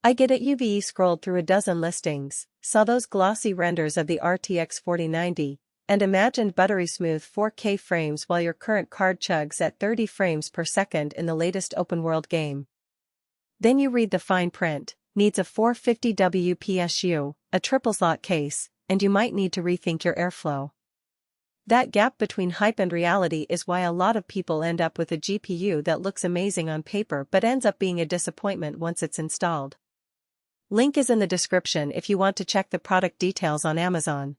I get it. UVE scrolled through a dozen listings, saw those glossy renders of the RTX 4090, and imagined buttery smooth 4K frames while your current card chugs at 30 frames per second in the latest open-world game. Then you read the fine print, needs a 450W PSU, a triple-slot case, and you might need to rethink your airflow. That gap between hype and reality is why a lot of people end up with a GPU that looks amazing on paper but ends up being a disappointment once it's installed. Link is in the description if you want to check the product details on Amazon.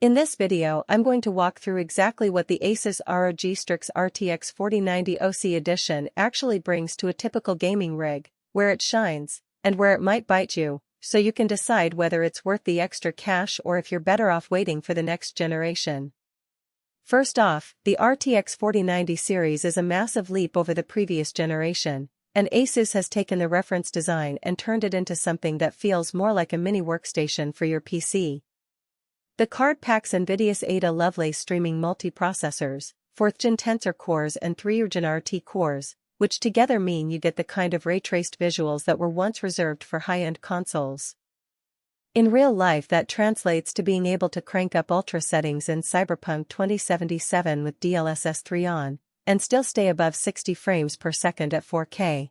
In this video, I'm going to walk through exactly what the ASUS ROG Strix RTX 4090 OC Edition actually brings to a typical gaming rig, where it shines, and where it might bite you, so you can decide whether it's worth the extra cash or if you're better off waiting for the next generation. First off, the RTX 4090 series is a massive leap over the previous generation, and ASUS has taken the reference design and turned it into something that feels more like a mini workstation for your PC. The card packs NVIDIA's Ada Lovelace streaming multiprocessors, 4th-gen Tensor cores and 3rd-gen RT cores, which together mean you get the kind of ray-traced visuals that were once reserved for high-end consoles. In real life, that translates to being able to crank up ultra settings in Cyberpunk 2077 with DLSS 3 on, and still stay above 60 frames per second at 4K.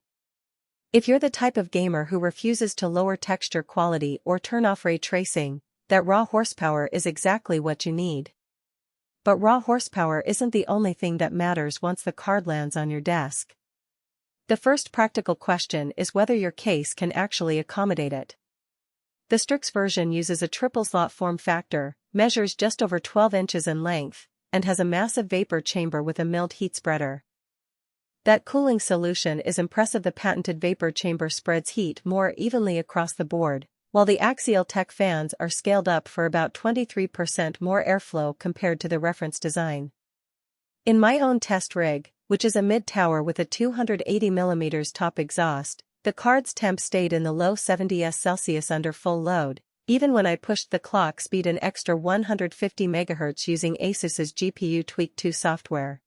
If you're the type of gamer who refuses to lower texture quality or turn off ray tracing, that raw horsepower is exactly what you need. But raw horsepower isn't the only thing that matters once the card lands on your desk. The first practical question is whether your case can actually accommodate it. The Strix version uses a triple-slot form factor, measures just over 12 inches in length, and has a massive vapor chamber with a milled heat spreader. That cooling solution is impressive. The patented vapor chamber spreads heat more evenly across the board, while the Axial-tech fans are scaled up for about 23% more airflow compared to the reference design. In my own test rig, which is a mid-tower with a 280mm top exhaust, the card's temp stayed in the low 70s Celsius under full load, even when I pushed the clock speed an extra 150 MHz using ASUS's GPU Tweak 2 software.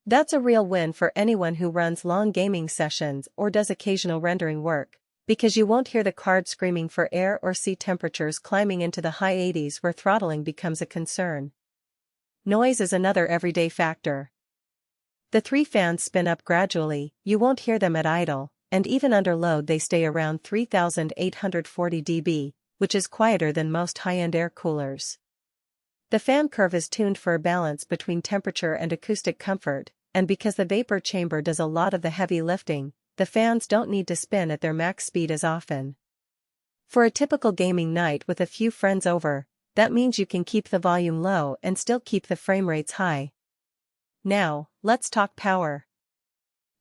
That's a real win for anyone who runs long gaming sessions or does occasional rendering work, because you won't hear the card screaming for air or see temperatures climbing into the high 80s where throttling becomes a concern. Noise is another everyday factor. The 3 fans spin up gradually, you won't hear them at idle, and even under load they stay around 3840 dB, which is quieter than most high-end air coolers. The fan curve is tuned for a balance between temperature and acoustic comfort, and because the vapor chamber does a lot of the heavy lifting, the fans don't need to spin at their max speed as often. For a typical gaming night with a few friends over, that means you can keep the volume low and still keep the frame rates high. Now, let's talk power.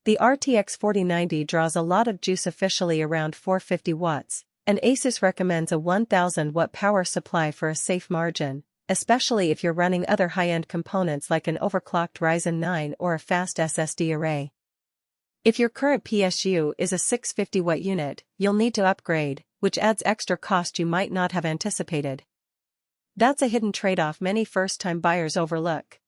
The RTX 4090 draws a lot of juice, officially around 450 watts, and ASUS recommends a 1000 watt power supply for a safe margin, especially if you're running other high-end components like an overclocked Ryzen 9 or a fast SSD array. If your current PSU is a 650 watt unit, you'll need to upgrade, which adds extra cost you might not have anticipated. That's a hidden trade-off many first-time buyers overlook.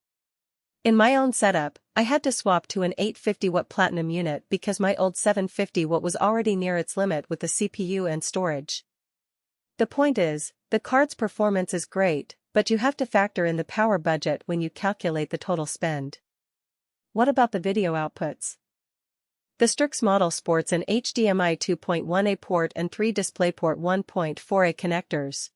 In my own setup, I had to swap to an 850 watt Platinum unit because my old 750 watt was already near its limit with the CPU and storage. The point is, the card's performance is great, but you have to factor in the power budget when you calculate the total spend. What about the video outputs? The Strix model sports an HDMI 2.1a port and 3 DisplayPort 1.4a connectors.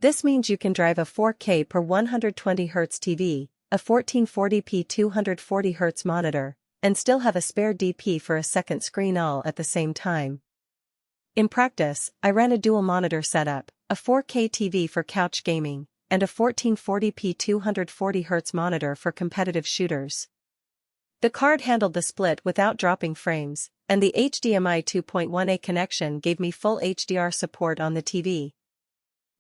This means you can drive a 4K per 120Hz TV, a 1440p 240Hz monitor, and still have a spare DP for a second screen all at the same time. In practice, I ran a dual monitor setup, a 4K TV for couch gaming, and a 1440p 240Hz monitor for competitive shooters. The card handled the split without dropping frames, and the HDMI 2.1a connection gave me full HDR support on the TV.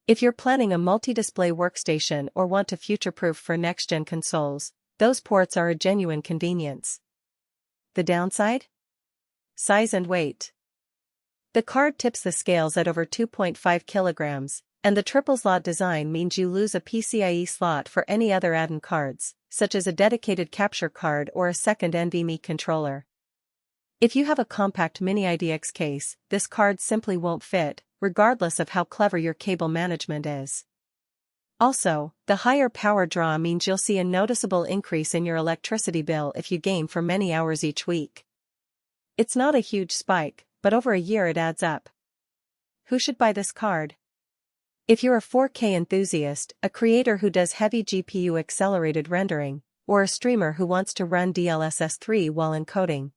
If you're planning a multi-display workstation or want to future-proof for next-gen consoles, those ports are a genuine convenience. The downside? Size and weight. The card tips the scales at over 2.5 kilograms, and the triple-slot design means you lose a PCIe slot for any other add-in cards, such as a dedicated capture card or a second NVMe controller. If you have a compact mini IDX case, this card simply won't fit, regardless of how clever your cable management is. Also, the higher power draw means you'll see a noticeable increase in your electricity bill if you game for many hours each week. It's not a huge spike, but over a year it adds up. Who should buy this card? If you're a 4K enthusiast, a creator who does heavy GPU accelerated rendering, or a streamer who wants to run DLSS 3 while encoding,